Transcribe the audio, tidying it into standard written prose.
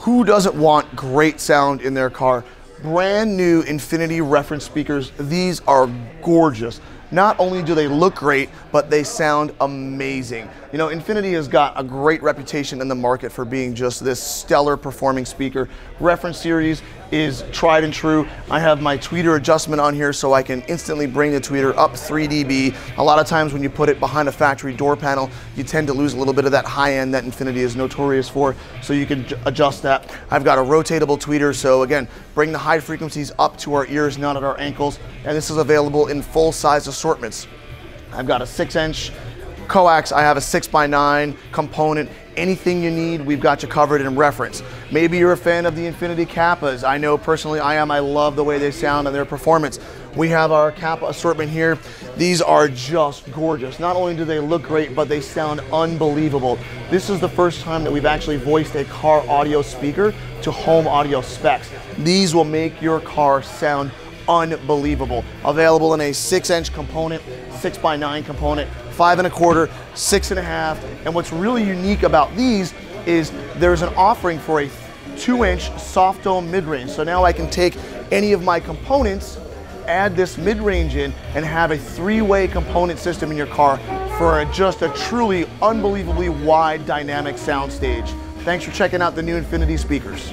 Who doesn't want great sound in their car? Brand new Infinity reference speakers. These are gorgeous. Not only do they look great, but they sound amazing. You know, Infinity has got a great reputation in the market for being just this stellar performing speaker. Reference series is tried and true. I have my tweeter adjustment on here so I can instantly bring the tweeter up 3 dB. A lot of times when you put it behind a factory door panel, you tend to lose a little bit of that high end that Infinity is notorious for, so you can adjust that. I've got a rotatable tweeter, so again, bring the high frequencies up to our ears, not at our ankles, and this is available in full size assortments. I've got a 6-inch coax, I have a 6x9 component. Anything you need, we've got you covered in reference. Maybe you're a fan of the Infinity Kappas. I know personally I am. I love the way they sound and their performance. We have our Kappa assortment here. These are just gorgeous. Not only do they look great, but they sound unbelievable. This is the first time that we've actually voiced a car audio speaker to home audio specs. These will make your car sound unbelievable. Available in a 6-inch component, 6x9 component, 5 1/4, 6 1/2, and what's really unique about these is there's an offering for a 2-inch soft dome mid-range. So now I can take any of my components, add this mid-range in, and have a 3-way component system in your car for just a truly unbelievably wide dynamic sound stage. Thanks for checking out the new Infinity speakers.